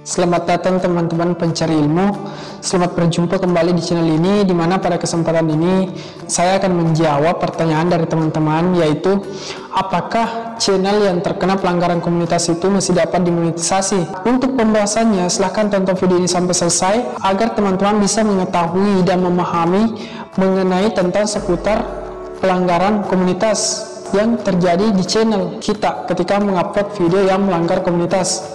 Selamat datang teman-teman pencari ilmu. Selamat berjumpa kembali di channel ini, di mana pada kesempatan ini saya akan menjawab pertanyaan dari teman-teman, yaitu apakah channel yang terkena pelanggaran komunitas itu masih dapat dimonetisasi. Untuk pembahasannya silahkan tonton video ini sampai selesai agar teman-teman bisa mengetahui dan memahami mengenai tentang seputar pelanggaran komunitas yang terjadi di channel kita ketika mengupload video yang melanggar komunitas.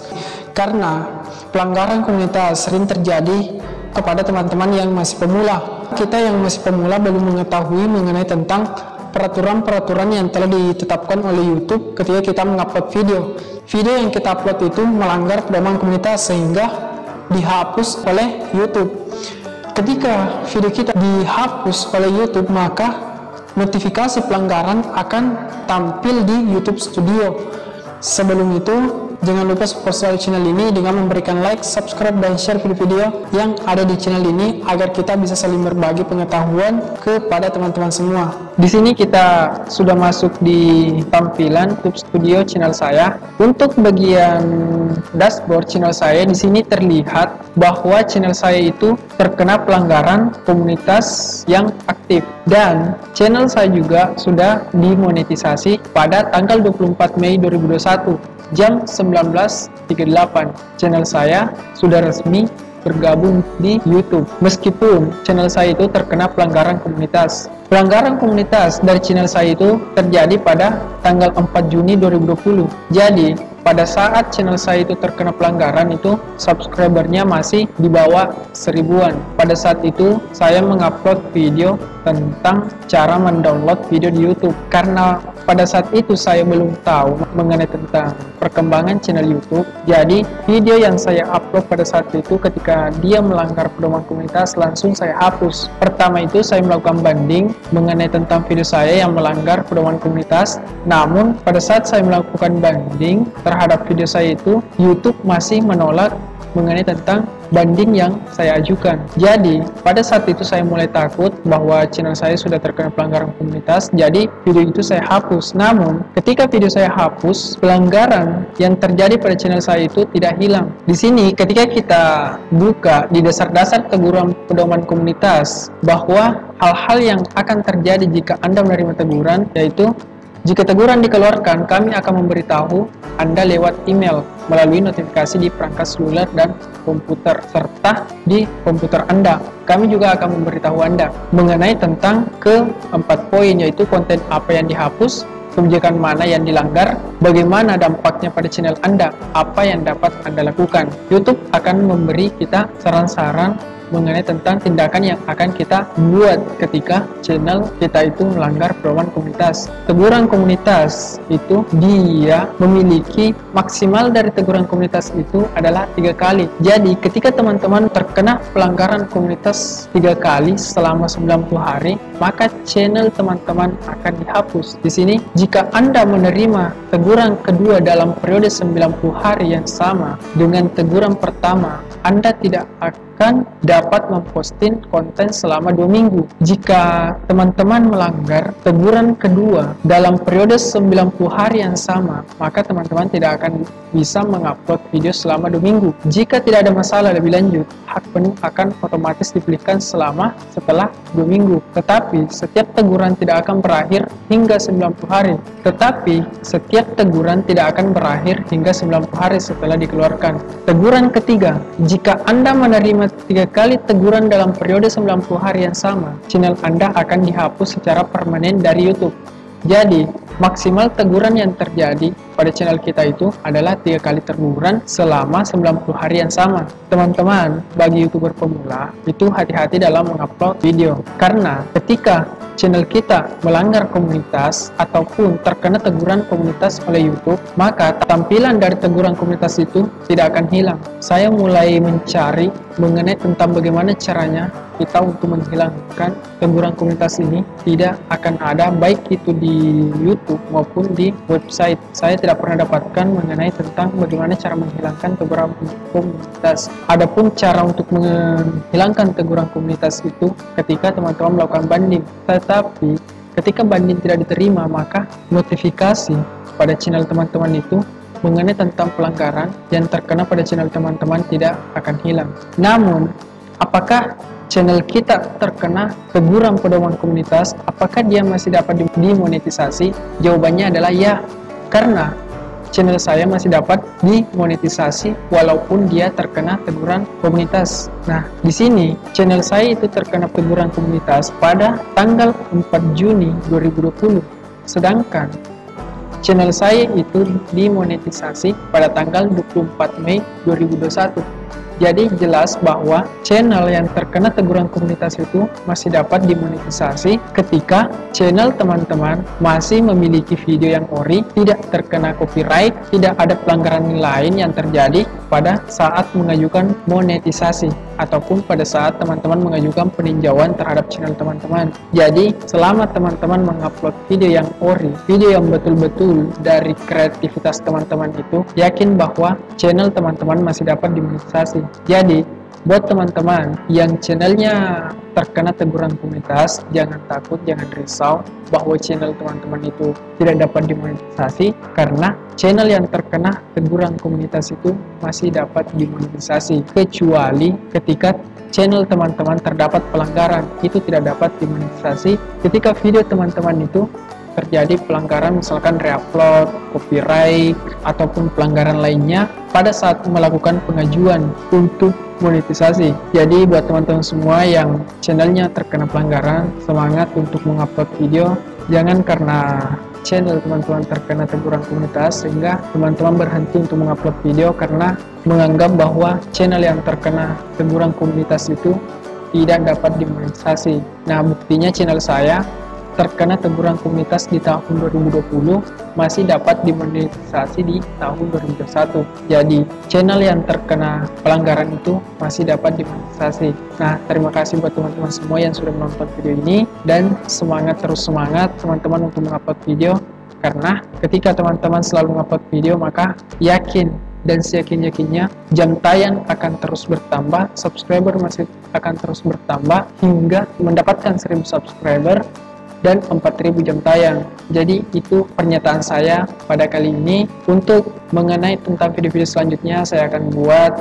Karena pelanggaran komunitas sering terjadi kepada teman-teman yang masih pemula. Kita yang masih pemula belum mengetahui mengenai tentang peraturan-peraturan yang telah ditetapkan oleh YouTube ketika kita mengupload video. Video yang kita upload itu melanggar pedoman komunitas sehingga dihapus oleh YouTube. Ketika video kita dihapus oleh YouTube, maka notifikasi pelanggaran akan tampil di YouTube Studio. Sebelum itu, jangan lupa support selalu channel ini dengan memberikan like, subscribe, dan share video-video yang ada di channel ini agar kita bisa saling berbagi pengetahuan kepada teman-teman semua. Di sini kita sudah masuk di tampilan YouTube Studio channel saya. Untuk bagian dashboard channel saya, di sini terlihat bahwa channel saya itu terkena pelanggaran komunitas yang aktif, dan channel saya juga sudah dimonetisasi pada tanggal 24 Mei 2021 jam 19.38. Channel saya sudah resmi bergabung di YouTube, meskipun channel saya itu terkena pelanggaran komunitas. Pelanggaran komunitas dari channel saya itu terjadi pada tanggal 4 Juni 2020. Jadi pada saat channel saya itu terkena pelanggaran itu, subscribernya masih di bawah 1000-an. Pada saat itu saya mengupload video tentang cara mendownload video di YouTube. Karena pada saat itu saya belum tahu mengenai tentang perkembangan channel YouTube, jadi video yang saya upload pada saat itu ketika dia melanggar pedoman komunitas langsung saya hapus. Pertama itu saya melakukan banding mengenai tentang video saya yang melanggar pedoman komunitas. Namun pada saat saya melakukan banding terhadap video saya itu, YouTube masih menolak mengenai tentang banding yang saya ajukan. Jadi pada saat itu saya mulai takut bahwa channel saya sudah terkena pelanggaran komunitas, jadi video itu saya hapus. Namun ketika video saya hapus, pelanggaran yang terjadi pada channel saya itu tidak hilang. Di sini ketika kita buka di dasar-dasar teguran pedoman komunitas, bahwa hal-hal yang akan terjadi jika Anda menerima teguran, yaitu jika teguran dikeluarkan, kami akan memberitahu Anda lewat email melalui notifikasi di perangkat seluler dan komputer, serta di komputer Anda. Kami juga akan memberitahu Anda mengenai tentang keempat poin, yaitu konten apa yang dihapus, kebijakan mana yang dilanggar, bagaimana dampaknya pada channel Anda, apa yang dapat Anda lakukan. YouTube akan memberi kita saran-saran mengenai tentang tindakan yang akan kita buat ketika channel kita itu melanggar pedoman komunitas. Teguran komunitas itu dia memiliki maksimal dari teguran komunitas itu adalah 3 kali. Jadi ketika teman-teman terkena pelanggaran komunitas 3 kali selama 90 hari, maka channel teman-teman akan dihapus. Di sini jika Anda menerima teguran kedua dalam periode 90 hari yang sama dengan teguran pertama, Anda tidak akan dapat memposting konten selama 2 minggu. Jika teman-teman melanggar teguran kedua dalam periode 90 hari yang sama, maka teman-teman tidak akan bisa mengupload video selama 2 minggu. Jika tidak ada masalah lebih lanjut, hak penuh akan otomatis dipulihkan setelah 2 minggu. Tetapi setiap teguran tidak akan berakhir hingga 90 hari. Tetapi setiap teguran tidak akan berakhir hingga 90 hari setelah dikeluarkan. Teguran ketiga, jika Anda menerima 3 kali teguran dalam periode 90 hari yang sama, channel Anda akan dihapus secara permanen dari YouTube. Jadi, maksimal teguran yang terjadi pada channel kita itu adalah 3 kali teguran selama 90 hari yang sama. Teman-teman, bagi YouTuber pemula, itu hati-hati dalam mengupload video. Karena ketika channel kita melanggar komunitas ataupun terkena teguran komunitas oleh YouTube, maka tampilan dari teguran komunitas itu tidak akan hilang. Saya mulai mencari mengenai tentang bagaimana caranya kita untuk menghilangkan teguran komunitas ini tidak akan ada, baik itu di YouTube maupun di website. Saya tidak pernah dapatkan mengenai tentang bagaimana cara menghilangkan teguran komunitas. Adapun cara untuk menghilangkan teguran komunitas itu ketika teman-teman melakukan banding. Tetapi ketika banding tidak diterima, maka notifikasi pada channel teman-teman itu mengenai tentang pelanggaran yang terkena pada channel teman-teman tidak akan hilang. Namun, apakah channel kita terkena teguran pedoman komunitas? Apakah dia masih dapat dimonetisasi? Jawabannya adalah ya, karena channel saya masih dapat dimonetisasi walaupun dia terkena teguran komunitas. Nah, di sini channel saya itu terkena teguran komunitas pada tanggal 4 Juni 2020. Sedangkan channel saya itu dimonetisasi pada tanggal 24 Mei 2021. Jadi jelas bahwa channel yang terkena teguran komunitas itu masih dapat dimonetisasi ketika channel teman-teman masih memiliki video yang ori, tidak terkena copyright, tidak ada pelanggaran lain yang terjadi pada saat mengajukan monetisasi ataupun pada saat teman-teman mengajukan peninjauan terhadap channel teman-teman. Jadi selama teman-teman mengupload video yang ori, video yang betul-betul dari kreativitas teman-teman itu, yakin bahwa channel teman-teman masih dapat dimonetisasi. Jadi, buat teman-teman yang channelnya terkena teguran komunitas, jangan takut, jangan risau bahwa channel teman-teman itu tidak dapat dimonetisasi, karena channel yang terkena teguran komunitas itu masih dapat dimonetisasi, kecuali ketika channel teman-teman terdapat pelanggaran, itu tidak dapat dimonetisasi ketika video teman-teman itu terjadi pelanggaran, misalkan reupload, copyright, ataupun pelanggaran lainnya pada saat melakukan pengajuan untuk monetisasi. Jadi buat teman-teman semua yang channelnya terkena pelanggaran, semangat untuk mengupload video. Jangan karena channel teman-teman terkena teguran komunitas sehingga teman-teman berhenti untuk mengupload video karena menganggap bahwa channel yang terkena teguran komunitas itu tidak dapat dimonetisasi. Nah, buktinya channel saya terkena teguran komunitas di tahun 2020 masih dapat dimonetisasi di tahun 2021. Jadi channel yang terkena pelanggaran itu masih dapat dimonetisasi. Nah, terima kasih buat teman-teman semua yang sudah menonton video ini, dan terus semangat teman-teman untuk mengupload video, karena ketika teman-teman selalu mengupload video maka yakin dan seyakin-yakinnya jam tayang akan terus bertambah, subscriber masih akan terus bertambah hingga mendapatkan 1000 subscriber dan 4000 jam tayang. Jadi itu pernyataan saya pada kali ini. Untuk mengenai tentang video-video selanjutnya, saya akan buat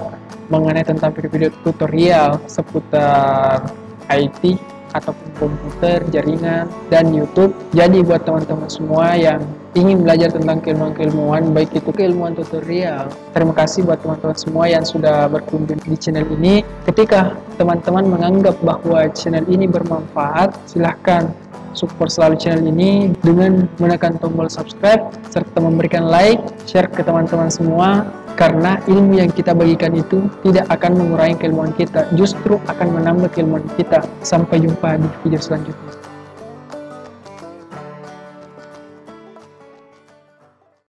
mengenai tentang video-video tutorial seputar IT ataupun komputer, jaringan, dan YouTube. Jadi buat teman-teman semua yang ingin belajar tentang keilmuan-keilmuan, baik itu keilmuan tutorial, terima kasih buat teman-teman semua yang sudah berkunjung di channel ini. Ketika teman-teman menganggap bahwa channel ini bermanfaat, silahkan support selalu channel ini dengan menekan tombol subscribe serta memberikan like, share ke teman-teman semua, karena ilmu yang kita bagikan itu tidak akan mengurangi keilmuan kita, justru akan menambah keilmuan kita. Sampai jumpa di video selanjutnya.